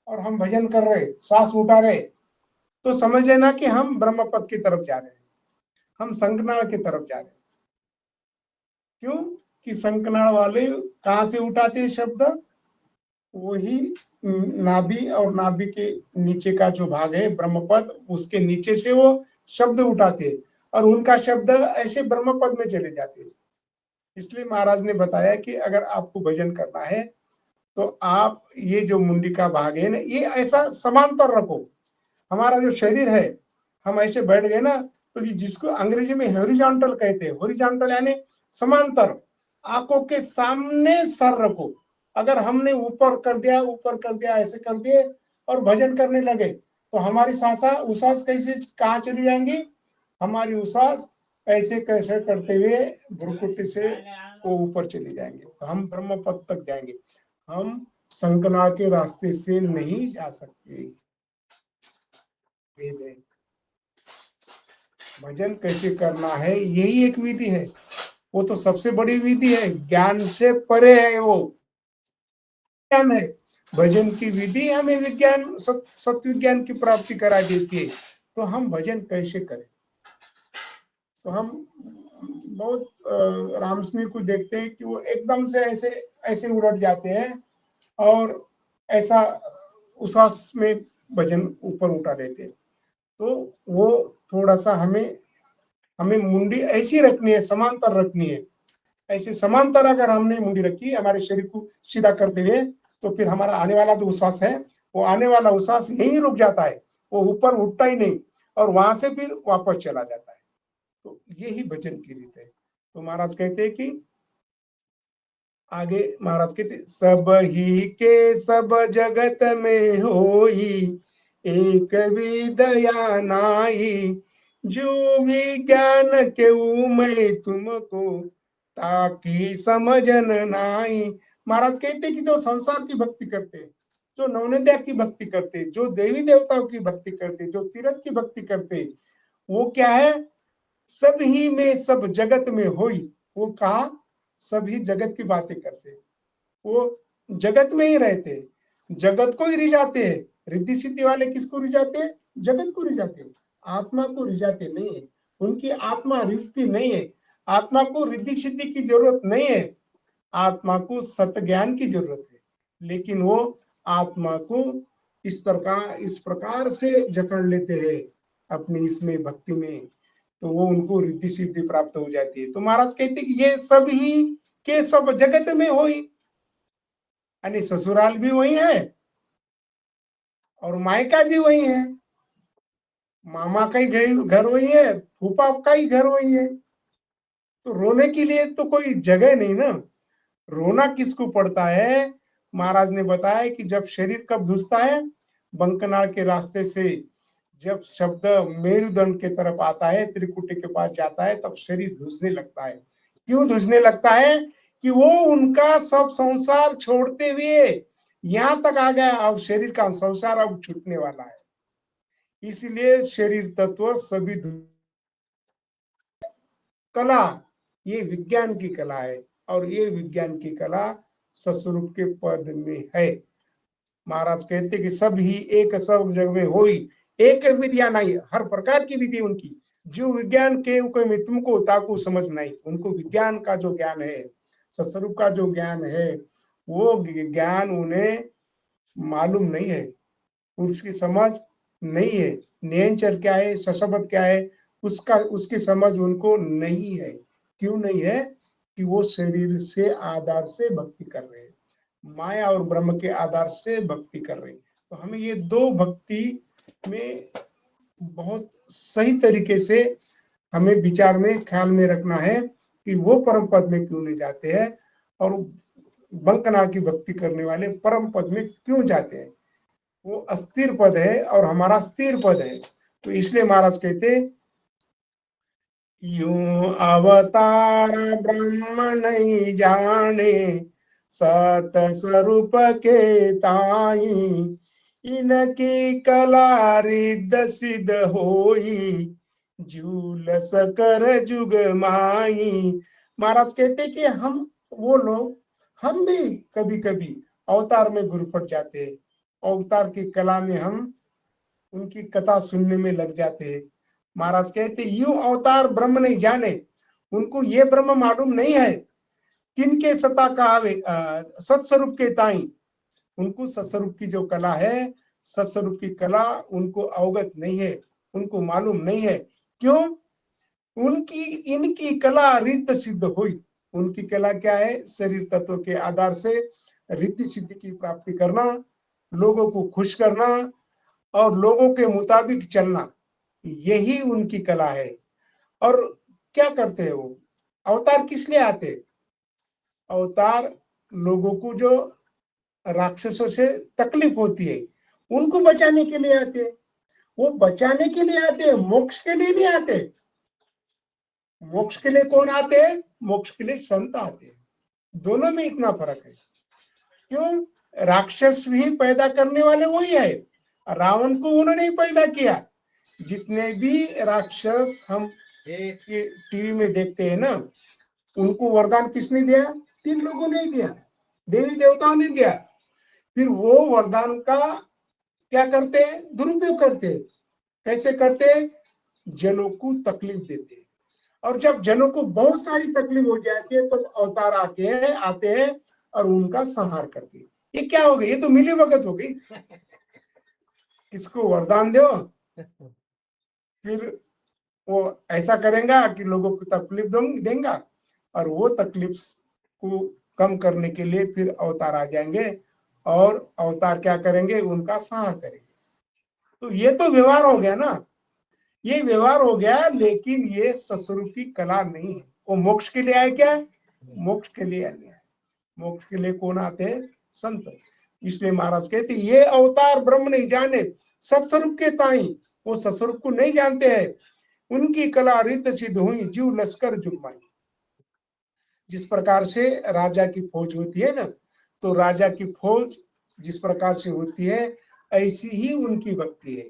और हम भजन कर रहे, श्वास उठा रहे, तो समझ लेना कि हम ब्रह्म पद की तरफ जा रहे हैं, हम शंखनाद की तरफ जा रहे हैं। क्यों कि शंखनाद वाले कहाँ से उठाते हैं शब्द? वही नाभि और नाभि के नीचे का जो भाग है ब्रह्मपद, उसके नीचे से वो शब्द उठाते और उनका शब्द ऐसे ब्रह्मपद में चले जाते। इसलिए महाराज ने बताया कि अगर आपको भजन करना है तो आप ये जो मुंडी का भाग है ना, ये ऐसा समांतर रखो। हमारा जो शरीर है, हम ऐसे बैठ गए ना, तो जिसको अंग्रेजी में हॉरिजॉन्टल कहते हैं, हॉरिजॉन्टल यानी समांतर, आंखों के सामने सर रखो। अगर हमने ऊपर कर दिया ऐसे कर दिए और भजन करने लगे तो हमारी उसास कैसे कहाँ चली जाएंगी? हमारी उसास ऐसे कैसे करते हुए भ्रुकुटी से वो ऊपर चली जाएंगे, तो हम ब्रह्म पद तक जाएंगे। हम शंखनाद के रास्ते से नहीं जा सकते। भजन कैसे करना है यही एक विधि है, वो तो सबसे बड़ी विधि है, ज्ञान से परे है, वो ज्ञान है। भजन की विधि हमें विज्ञान सत्य विज्ञान की प्राप्ति करा देती है। तो हम भजन कैसे करें? तो हम बहुत रामस्वामी को देखते हैं कि वो एकदम से ऐसे उलट जाते हैं और ऐसा उसास में भजन ऊपर उठा देते हैं। तो वो थोड़ा सा हमें मुंडी ऐसी रखनी है, समांतर रखनी है। ऐसे समांतर अगर हमने मुंडी रखी, हमारे शरीर को सीधा करते हुए, तो फिर हमारा आने वाला जो श्वास है, वो आने वाला श्वास यहीं रुक जाता है, वो ऊपर उठता ही नहीं, और वहां से फिर वापस चला जाता है। तो यही भजन की रीत है। तो महाराज कहते हैं कि आगे महाराज कहते, सब ही के सब जगत में होई, एक विदया नाई, जो विज्ञान के मैं तुमको ताकि समझन नाई। महाराज कहते कि जो संसार की भक्ति करते, जो नवनिध्या की भक्ति करते, जो देवी देवताओं की भक्ति करते, जो तीर्थ की भक्ति करते, वो क्या है, सब ही में सब जगत में होई। वो कहा सभी जगत की बातें करते, वो जगत में ही रहते, जगत को ही रिझाते हैं। रिद्धि सिद्धि वाले किसको रिझाते हैं? जगत को रिझाते हैं, आत्मा को रिझाते नहीं है। उनकी आत्मा रिझती नहीं है, आत्मा को रिद्धि सिद्धि की जरूरत नहीं है, आत्मा को सत्य ज्ञान की जरूरत है। लेकिन वो आत्मा को इस प्रकार से जकड़ लेते हैं अपनी इसमें भक्ति में, तो वो उनको रिद्धि सिद्धि प्राप्त हो जाती है। तो महाराज कहते कि ये सब ही के सब जगत में होई, यानी ससुराल भी वही है और मायका भी वही है, मामा का ही घर वही है, फूफा का ही घर वही है। तो रोने के लिए तो कोई जगह नहीं ना। रोना किसको पड़ता है? महाराज ने बताया कि जब शरीर कब धुसता है, बंकनाड़ के रास्ते से जब शब्द मेरुदंड के तरफ आता है, त्रिकुटी के पास जाता है, तब शरीर धुसने लगता है। क्यों धुसने लगता है? कि वो उनका सब संसार छोड़ते हुए यहां तक आ गया, अब शरीर का संसार अब छूटने वाला है। इसलिए शरीर तत्व सभी कला, ये विज्ञान की कला है, और ये विज्ञान की कला सस्वरूप के पद में है। महाराज कहते कि सब ही एक सब जग में होई, एक विद्या नहीं, हर प्रकार की विधि उनकी। जो विज्ञान के में तुमको ताकू समझ नहीं, उनको विज्ञान का जो ज्ञान है, सस्वरूप का जो ज्ञान है, वो ज्ञान उन्हें मालूम नहीं है, उसकी समझ नहीं है। नियंचर क्या है, सशब्द क्या है, उसकी समझ उनको नहीं है। क्यों नहीं है? कि वो शरीर से आधार से भक्ति कर रहे हैं, माया और ब्रह्म के आधार से भक्ति कर रहे हैं। तो हमें ये दो भक्ति में बहुत सही तरीके से हमें विचार में ख्याल में रखना है कि वो परम पद में क्यों नहीं जाते हैं, और बंकनाड़ की भक्ति करने वाले परम पद में क्यों जाते हैं। वो अस्थिर पद है और हमारा स्थिर पद है। तो इसलिए महाराज कहते, यूं अवतार ब्रह्म नहीं जाने, सत स्वरूप के ताई, इनकी कला रिद्ध सिद्ध होई, झूल सकर जुग माई। महाराज कहते कि हम वो लोग, हम भी कभी कभी अवतार में गुरु पड़ जाते हैं, अवतार की कला में हम उनकी कथा सुनने में लग जाते हैं। महाराज कहते यूं अवतार ब्रह्म नहीं जाने, उनको ये ब्रह्म मालूम नहीं है। किनके सता कहावे सत्स्वरूप के ताई, उनको सत्स्वरूप की जो कला है, सत्स्वरूप की कला उनको अवगत नहीं है, उनको मालूम नहीं है। क्यों? उनकी इनकी कला रिद्ध सिद्ध हुई। उनकी कला क्या है? शरीर तत्व के आधार से रिद्धि सिद्धि की प्राप्ति करना, लोगों को खुश करना और लोगों के मुताबिक चलना, यही उनकी कला है। और क्या करते हैं वो? अवतार किस लिए आते? अवतार लोगों को जो राक्षसों से तकलीफ होती है उनको बचाने के लिए आते हैं। वो बचाने के लिए आते हैं, मोक्ष के लिए नहीं आते। मोक्ष के लिए कौन आते हैं? मोक्ष के लिए संत आते हैं। दोनों में इतना फर्क है। क्यों? राक्षस भी पैदा करने वाले वही है, रावण को उन्होंने ही पैदा किया। जितने भी राक्षस हम टीवी में देखते हैं ना, उनको वरदान किसने दिया? 3 लोगों ने दिया, देवी देवताओं ने दिया। फिर वो वरदान का क्या करते हैं? दुरुपयोग करते हैं। कैसे करते हैं? जनों को तकलीफ देते हैं, और जब जनों को बहुत सारी तकलीफ हो जाती है तो अवतार आते हैं और उनका संहार करते हैं। ये क्या हो गई? ये तो मिली भगत हो गई। किसको वरदान दो, फिर वो ऐसा करेगा कि लोगों को तकलीफ देगा, और वो तकलीफ को कम करने के लिए फिर अवतार आ जाएंगे और अवतार क्या करेंगे, उनका संहार करेंगे। तो ये तो व्यवहार हो गया ना, ये व्यवहार हो गया, लेकिन ये सस्वरूप की कला नहीं है। वो मोक्ष के लिए आए, क्या मोक्ष के लिए आए। मोक्ष के लिए कौन आते हैं, संत। इसलिए महाराज कहते ये अवतार ब्रह्म नहीं जाने सत्स्वरूप के ताई, वो सत्स्वरूप को नहीं जानते हैं। उनकी कला रिद्ध सिद्ध हुई, जीव लश्कर जुगमाई। जिस प्रकार से राजा की फौज होती है ना, तो राजा की फौज जिस प्रकार से होती है, ऐसी ही उनकी भक्ति है।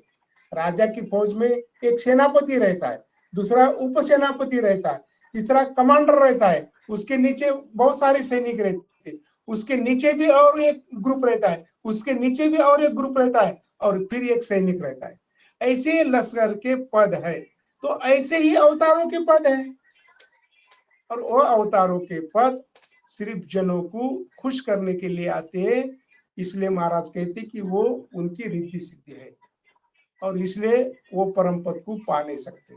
राजा की फौज में एक सेनापति रहता है, दूसरा उप सेनापति रहता है, तीसरा कमांडर रहता है, उसके नीचे बहुत सारे सैनिक रहते हैं, उसके नीचे भी और एक ग्रुप रहता है, उसके नीचे भी और एक ग्रुप रहता है, और फिर एक सैनिक रहता है। ऐसे लश्कर के पद है, तो ऐसे ही अवतारों के पद है। और वो अवतारों के पद सिर्फ जनों को खुश करने के लिए आते हैं। इसलिए महाराज कहते कि वो उनकी रिद्धि सिद्धि है, और इसलिए वो परम पद को पा नहीं सकते।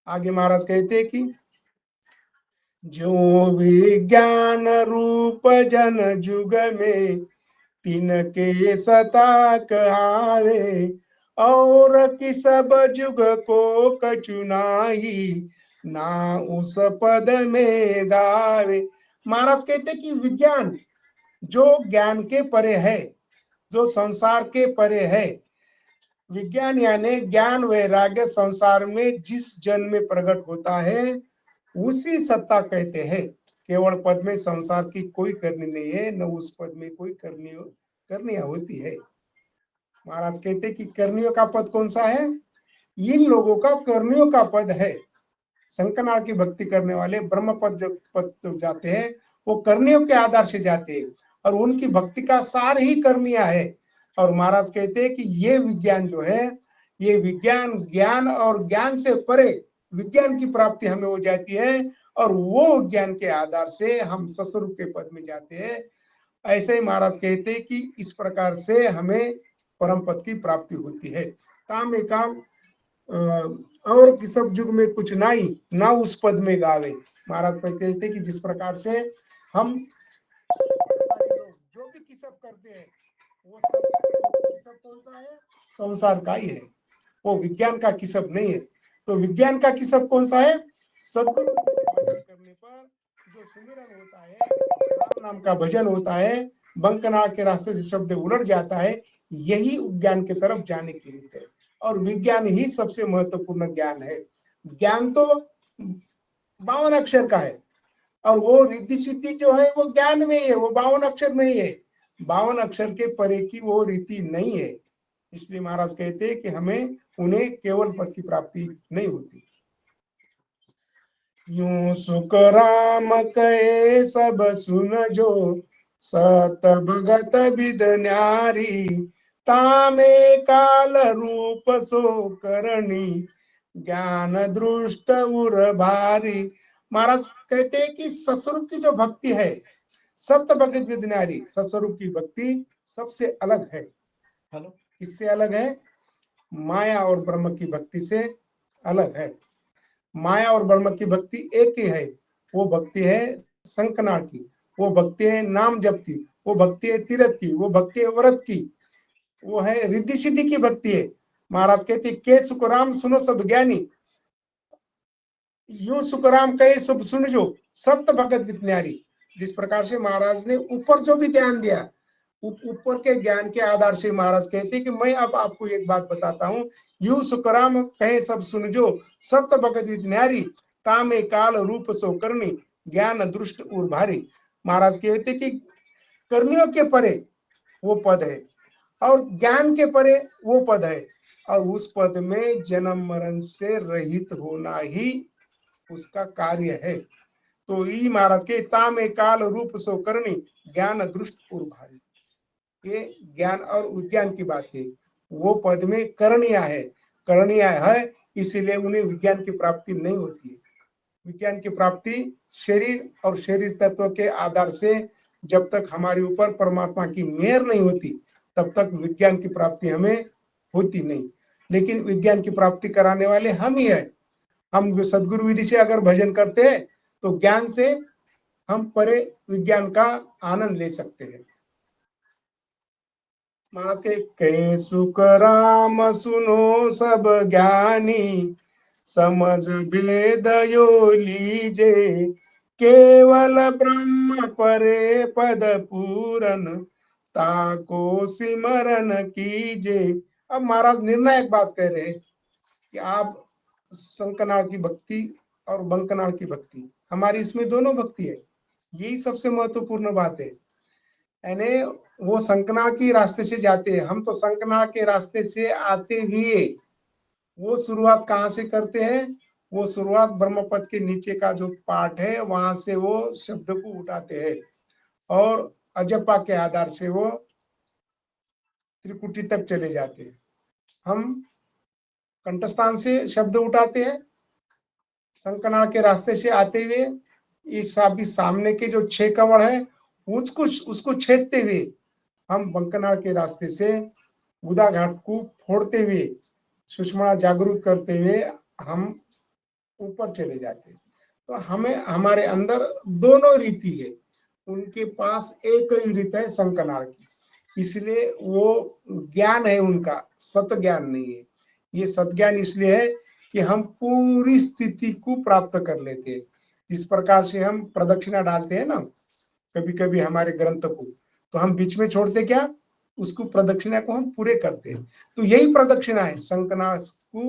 आगे महाराज कहते कि जो विज्ञान रूप जन जुग में तिनके सता कहावे, और कि सब जुग को कछु नाही, ना उस पद में गावे। महाराज कहते कि विज्ञान जो ज्ञान के परे है, जो संसार के परे है, विज्ञान यानी ज्ञान वैराग्य संसार में जिस जन में प्रकट होता है, उसी सत्ता कहते हैं। केवल पद में संसार की कोई करनी नहीं है, न उस पद में कोई करनिया होती है। महाराज कहते कि करनियों का पद कौन सा है, इन लोगों का करनियों का पद है। शंकरनारायण की भक्ति करने वाले ब्रह्म पद जाते हैं, वो करनियों के आधार से जाते हैं, और उनकी भक्ति का सार ही करनिया है। और महाराज कहते हैं कि ये विज्ञान जो है, ये विज्ञान ज्ञान और ज्ञान से परे विज्ञान की प्राप्ति हमें हो जाती है, और वो ज्ञान के आधार से हम सस्वरूप के पद में जाते हैं। ऐसे ही महाराज कहते हैं कि इस प्रकार से हमें परम पद की प्राप्ति होती है। काम में काम और कि सब युग में कुछ नहीं, ना उस पद में गावे। महाराज कहते थे कि जिस प्रकार से हम जो भी किसब करते हैं, वो सब किसब कौन सा है, संसार का ही है, वो विज्ञान का किसब नहीं है। तो विज्ञान का किसब कौन सा है, सदगुरु से भजन करने पर जो सुमिरन होता है, राम नाम का भजन होता है, बंकनाथ के रास्ते से शब्द उलट जाता है, यही ज्ञान की तरफ जाने की रीत है। और विज्ञान ही सबसे महत्वपूर्ण ज्ञान है। ज्ञान तो 52 अक्षर का है, और वो रिद्धि सिद्धि जो है वो ज्ञान में है, वो 52 अक्षर नहीं है। 52 अक्षर के परे की वो रीति नहीं है। इसलिए महाराज कहते हैं कि हमें उन्हें केवल पद की प्राप्ति नहीं होती। यूं सुख राम कहे सब सुन जो, सत भगत विद न्यारी, तामे काल रूप सो करणी, ज्ञान दृष्ट उर भारी। महाराज कहते हैं कि सस्वरूप की जो भक्ति है, सत्य भगत विद न्यारी, सस्वरूप की भक्ति सबसे अलग है। हेलो, किससे अलग है, माया और ब्रह्म की भक्ति से अलग है। माया और ब्रह्म की भक्ति एक ही है। वो भक्ति है शंकरनाथ की, वो भक्ति है नाम जप की, वो भक्ति है तीर्थ की, वो भक्ति है व्रत की, वो है रिद्धि सिद्धि की भक्ति है। महाराज कहते के सुखराम सुनो सब ज्ञानी, यूं सुखराम कहे सब सुन जो, सत्य भगत विद न्यारी। जिस प्रकार से महाराज ने ऊपर जो भी ज्ञान दिया, ऊपर के ज्ञान के आधार से महाराज कहते कि मैं अब आपको एक बात बताता हूँ, यूं सुखराम कहे सब सुन जो, सत्य भगत विद न्यारी, तामे काल रूप सो करनी, ज्ञान दृष्ट उर भारी। महाराज कहते कि करनियों के परे वो पद है, और ज्ञान के परे वो पद है, और उस पद में जन्म मरण से रहित होना ही उसका कार्य है। तो ई महाराज के तामे काल रूप सो करनी, ज्ञान दृष्ट उर भारी, ये ज्ञान और विज्ञान की बात है। वो पद में करणीय है, करणीय है, इसीलिए उन्हें विज्ञान की प्राप्ति नहीं होती है। विज्ञान की प्राप्ति शरीर और शरीर तत्व के आधार से, जब तक हमारे ऊपर परमात्मा की मेहर नहीं होती, तब तक विज्ञान की प्राप्ति हमें होती नहीं। लेकिन विज्ञान की प्राप्ति कराने वाले हम ही है। हम सदगुरु विधि से अगर भजन करते हैं, तो ज्ञान से हम परे विज्ञान का आनंद ले सकते हैं। महाराज के सुख राम सुनो सब ज्ञानी, समझ भेद यो लीजे, केवल ब्रह्म परे पद पूरन, ताको सिमरन कीजे। अब महाराज निर्णायक बात कह रहे हैं कि आप शंकनाल की भक्ति और बंकनाल की भक्ति, हमारी इसमें दोनों भक्ति है, यही सबसे महत्वपूर्ण बात है। यानी वो शंकनाल के रास्ते से जाते हैं, हम तो शंकनाल के रास्ते से आते हुए वो शुरुआत कहाँ से करते हैं, वो शुरुआत ब्रह्मपद के नीचे का जो पार्ट है वहां से वो शब्द को उठाते हैं और अजपा के आधार से वो त्रिकुटी तक चले जाते हैं। हम कंठस्थान से शब्द उठाते हैं, शंकनाल के रास्ते से आते हुए इस सामने के जो 6 कमल है उसको छेदते हुए हम बंकनाल के रास्ते से उदा घाट को फोड़ते हुए सुषमा जागरूक करते हुए हम ऊपर चले जाते हैं। तो हमें हमारे अंदर दोनों रीति है, उनके पास एक ही रीत है शंकनाल की, इसलिए वो ज्ञान है उनका, सत ज्ञान नहीं है। ये सत्ज्ञान इसलिए है कि हम पूरी स्थिति को प्राप्त कर लेते हैं। जिस प्रकार से हम प्रदक्षिणा डालते हैं ना कभी कभी हमारे ग्रंथ को, तो हम बीच में छोड़ते क्या, उसको प्रदक्षिणा को हम पूरे करते हैं। तो यही प्रदक्षिणा है, शंकनाल को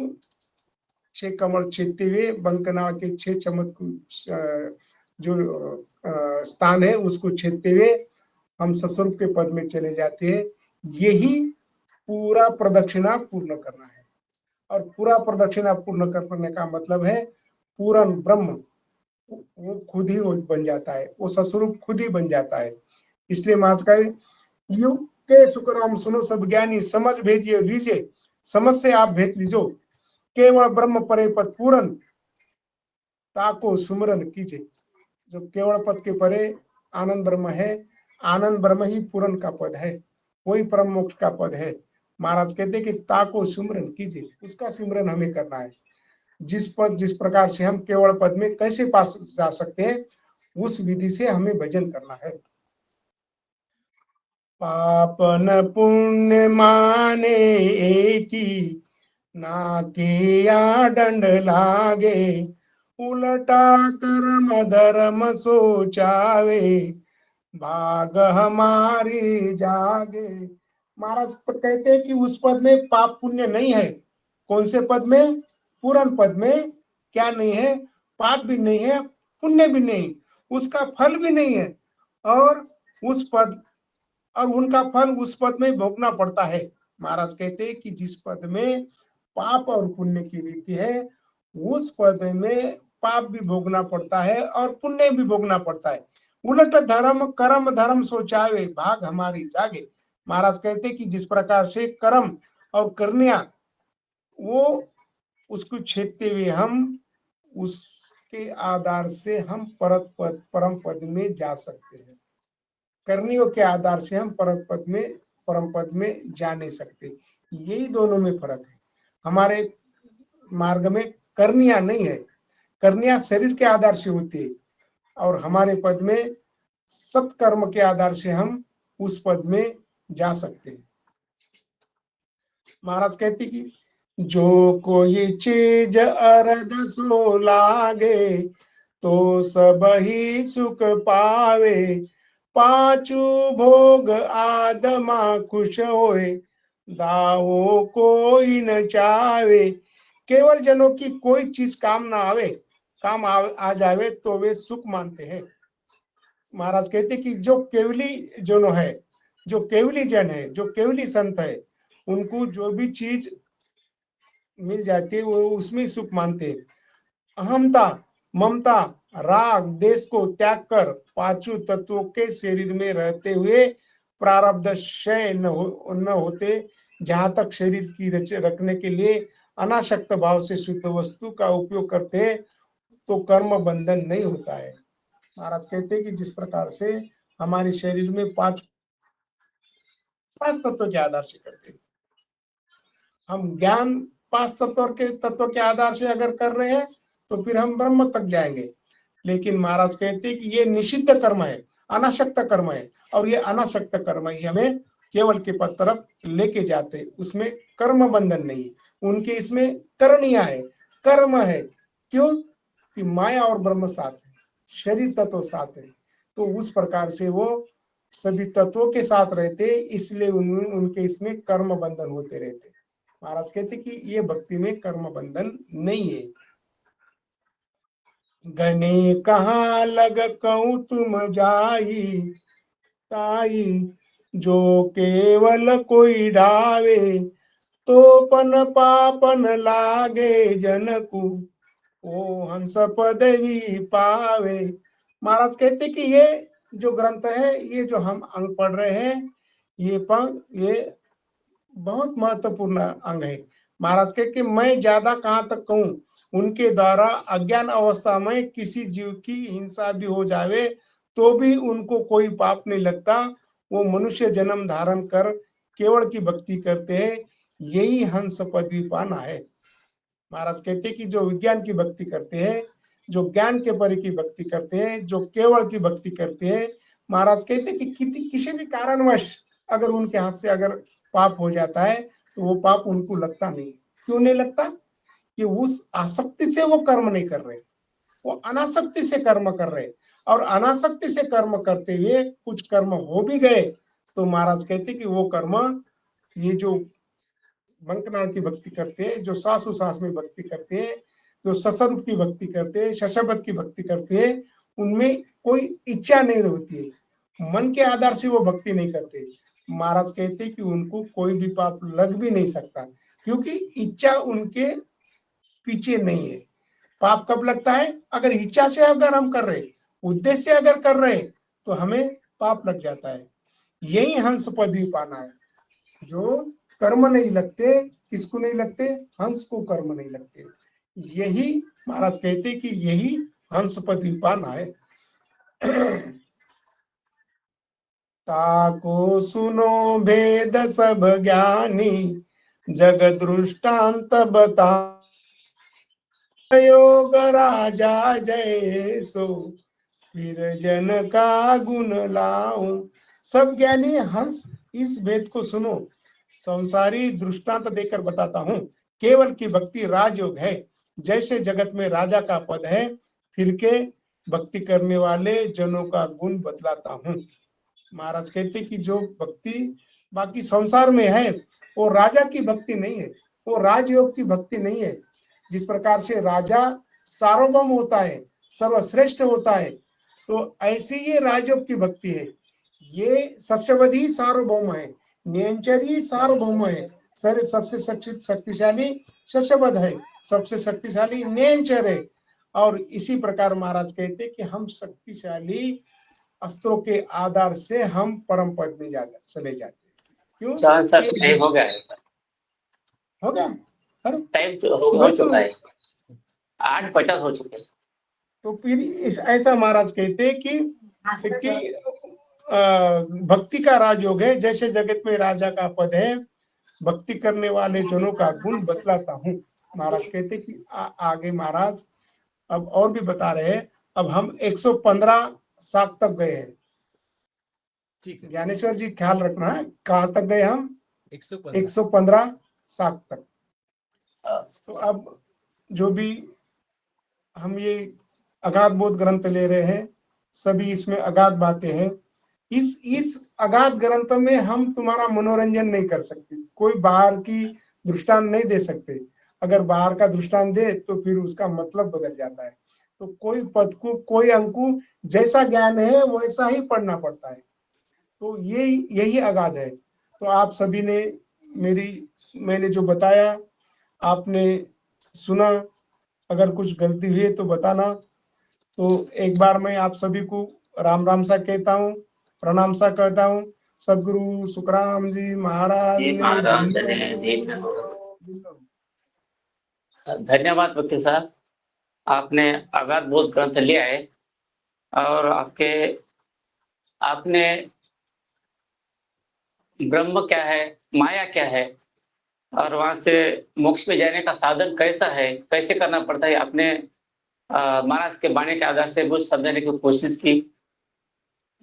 6 कमल छेदते हुए बंकनाल के 6 चमक जो स्थान है उसको छेदते हुए हम सस्वरूप के पद में चले जाते हैं। यही पूरा प्रदक्षिणा पूर्ण करना है, और पूरा प्रदक्षिणा पूर्ण करने का मतलब है पूर्ण ब्रह्म वो खुद ही बन जाता है, वो सस्वरूप खुद ही बन जाता है। इसलिए महाराज का युग के सुखराम सुनो सब ज्ञानी, समझ भेजिए लीजिए, समझ से आप भेद लीजो, केवल ब्रह्म परे पद पूरन, ताको सुमरन कीजिए। जो केवल पद के परे आनंद ब्रह्म है, आनंद ब्रह्म ही पूरन का पद है, वही परम मोक्ष का पद है। महाराज कहते हैं कि ताको सुमरन कीजिए, उसका सिमरन हमें करना है। जिस प्रकार से हम केवल पद में कैसे पास जा सकते हैं, उस विधि से हमें भजन करना है। पाप न पुण्य माने एकी, ना किया दंड लागे, उलटा कर्म धर्म सोचावे, भाग हमारी जागे। महाराज कहते हैं कि उस पद में पाप पुण्य नहीं है। कौन से पद में? पूर्ण पद में क्या नहीं है? पाप भी नहीं है, पुण्य भी नहीं, उसका फल भी नहीं है, और उस पद और उनका फल उस पद में भोगना पड़ता है। महाराज कहते हैं कि जिस पद में पाप और पुण्य की रीति है, उस पद में पाप भी भोगना पड़ता है और पुण्य भी भोगना पड़ता है। उलट धर्म कर्म धर्म सोचावे, भाग हमारी जागे। महाराज कहते हैं कि जिस प्रकार से कर्म और करनिया वो उसको छेदते हुए हम उसके आधार से हम परम पद में जा सकते हैं। करनियों के आधार से हम परम पद में जा नहीं सकते। यही दोनों में फर्क है। हमारे मार्ग में करनिया नहीं है, करनिया शरीर के आधार से होती है, और हमारे पद में सत्कर्म के आधार से हम उस पद में जा सकते हैं। महाराज कहते कि जो कोई चीज अरद सो लागे, तो सब ही सुख पावे, पांचू भोग आदमा खुश होए, दावो कोई न चावे। केवल जनों की कोई चीज काम ना आवे, काम आ जावे तो वे सुख मानते हैं। महाराज कहते कि जो केवली जनो है, जो केवली जन है, जो केवली संत है, उनको जो भी चीज मिल जाती है वो उसमें सुख मानते हैं। अहमता ममता राग देश को त्याग कर पांचों तत्वों के शरीर में रहते हुए प्रारब्ध क्षय न होते, जहां तक शरीर की रखने के लिए अनासक्त भाव से शुद्ध वस्तु का उपयोग करते हैं तो कर्म बंधन नहीं होता है। महाराज कहते हैं कि जिस प्रकार से हमारे शरीर में पांच तत्व के आधार से करते हैं, हम ज्ञान 5 तत्व के आधार से अगर कर रहे हैं तो फिर हम ब्रह्म तक जाएंगे। लेकिन महाराज कहते हैं कि ये निषिद्ध कर्म है, अनासक्त कर्म है, और ये अनासक्त कर्म ही हमें केवल के पद तरफ लेके जाते, उसमें कर्म बंधन नहीं, उनके इसमें करनिया है, कर्म है। क्यों? कि माया और ब्रह्म साथ है, शरीर तत्व साथ है, तो उस प्रकार से वो सभी तत्वों के साथ रहते, इसलिए उनके इसमें कर्म बंधन होते रहते। महाराज कहते कि ये भक्ति में कर्म बंधन नहीं है। गने कहाँ लग कहूं तुम जाई ताई, जो केवल कोई ढावे तो पन पापन लागे जनकु, ओ हंस पदवी पावे। महाराज कहते कि ये जो ग्रंथ है, ये जो हम अंग पढ़ रहे हैं, ये बहुत महत्वपूर्ण अंग है। महाराज कहते कि मैं ज्यादा कहाँ तक कहूं, उनके द्वारा अज्ञान अवस्था में किसी जीव की हिंसा भी हो जावे तो भी उनको कोई पाप नहीं लगता, वो मनुष्य जन्म धारण कर केवल की भक्ति करते हैं, यही हंस पदवी पाना है। महाराज कहते कि जो विज्ञान की भक्ति करते हैं, जो ज्ञान के परे की भक्ति करते हैं, जो केवल की भक्ति करते हैं, महाराज कहते कि किसी भी कारणवश अगर उनके हाथ से अगर पाप हो जाता है तो वो पाप उनको लगता नहीं। क्यों नहीं लगता? कि उस आसक्ति से वो कर्म नहीं कर रहे, वो अनासक्ति से कर्म कर रहे, और अनासक्ति से कर्म करते हुए कुछ कर्म हो भी गए तो महाराज कहते कि वो कर्म, ये जो बंकनाथ की भक्ति करते हैं, जो सासु सास में भक्ति करते हैं, जो ससरूप की भक्ति करते हैं, शशबत की भक्ति करते हैं, उनमें कोई इच्छा नहीं होती है, मन के आधार से वो भक्ति नहीं करते। महाराज कहते कि उनको कोई भी पाप लग भी नहीं सकता, क्योंकि इच्छा उनके पीछे नहीं है। पाप कब लगता है? अगर इच्छा से अगर हम कर रहे, उद्देश्य से अगर कर रहे तो हमें पाप लग जाता है। यही हंस पदवी पाना है। जो कर्म नहीं लगते, किसको नहीं लगते? हंस को कर्म नहीं लगते। यही महाराज कहते कि यही हंस पदवी पाना है। ताको सुनो भेद सब ज्ञानी, जग दृष्टांत बता योग राजा जय सो, फिर जन का गुण लाऊं। सब ज्ञानी हंस, इस भेद को सुनो, संसारी दृष्टांत देकर बताता हूँ। केवल की भक्ति राजयोग है, जैसे जगत में राजा का पद है, फिर के भक्ति करने वाले जनों का गुण बतलाता हूँ। महाराज कहते कि जो भक्ति बाकी संसार में है वो राजा की भक्ति नहीं है, वो राजयोग की भक्ति नहीं है। जिस प्रकार से राजा सार्वभौम होता है, सर्वश्रेष्ठ होता है, तो ऐसी ये राजयोग की भक्ति है। ये सस्यवधि सार्वभौम है, नियंचरी सार्वभौम है, सबसे शक्तिशाली सस्यवध है, सबसे शक्तिशाली नियंचर है। और इसी प्रकार महाराज कहते कि हम शक्तिशाली अस्त्रों के आधार से हम परम पद में चले जाते हैं। क्यों? टाइम हो गया है। हो गया? अरे टाइम तो हो चुका है, 8:50 हो चुके हैं। तो फिर ऐसा महाराज कहते कि भक्ति का राजयोग है, जैसे जगत में राजा का पद है, भक्ति करने वाले जनों का गुण बतलाता हूँ। महाराज कहते कि आगे महाराज अब और भी बता रहे हैं। अब हम 115 साख तक गए हैं। ठीक है ज्ञानेश्वर जी, ख्याल रखना है कहाँ तक गए हम? 115 साख तक। तो अब जो भी हम ये अगाध बोध ग्रंथ ले रहे हैं, सभी इसमें अगाध बातें हैं। इस अगाध ग्रंथ में हम तुम्हारा मनोरंजन नहीं कर सकते, कोई बाहर की दृष्टांत नहीं दे सकते। अगर बाहर का दृष्टांत दे तो फिर उसका मतलब बदल जाता है। तो कोई पद को, कोई अंक को जैसा ज्ञान है वैसा ही पढ़ना पड़ता है। तो यही अगाध है। तो आप सभी ने मैंने जो बताया आपने सुना, अगर कुछ गलती हुई है तो बताना। तो एक बार मैं आप सभी को राम राम सा कहता हूँ, प्रणाम सा कहता हूँ। सदगुरु सुखराम जी महाराज ने धन्यवाद वकील साहब, आपने अगाध बोध ग्रंथ लिया है और आपने ब्रह्म क्या है, माया क्या है और वहां से मोक्ष में जाने का साधन कैसा है, कैसे करना पड़ता है, आपने महाराज के वाणी के आधार से कुछ समझने की कोशिश की।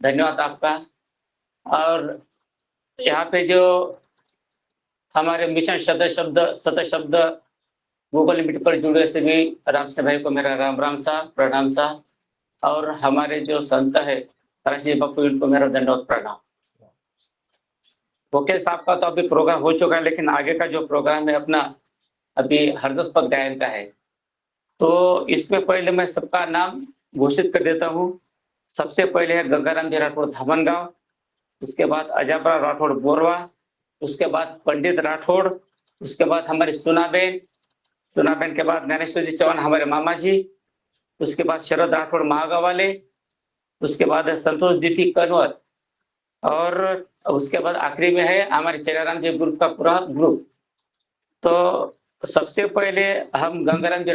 धन्यवाद आपका। और यहाँ पे जो हमारे मिशन शत शब्द गूगल मीट पर जुड़े सभी राम से भाई को मेरा राम राम सा, प्रणाम सा, और हमारे जो संत है राशीद बापू, इनको मेरा दंडवत प्रणाम। वकील साहब का तो अभी प्रोग्राम हो चुका है, लेकिन आगे का जो प्रोग्राम है अपना अभी हरजत गायन का है। तो इसमें पहले मैं सबका नाम घोषित कर देता हूँ। सबसे पहले है गंगाराम जी राठौड़ धामनगांव, उसके बाद अजयपुरा राठौड़ बोरवा, उसके बाद पंडित राठौड़, उसके बाद हमारी सुनाबेन के बाद ज्ञानेश्वर जी चौहान हमारे मामा जी, उसके बाद शरद राठौड़ महागांव वाले, उसके बाद है संतोष दीदी कनवर, और उसके बाद आखिरी में है हमारे चेराराम जी ग्रुप का पूरा ग्रुप। तो सबसे पहले हम गंगाराम जी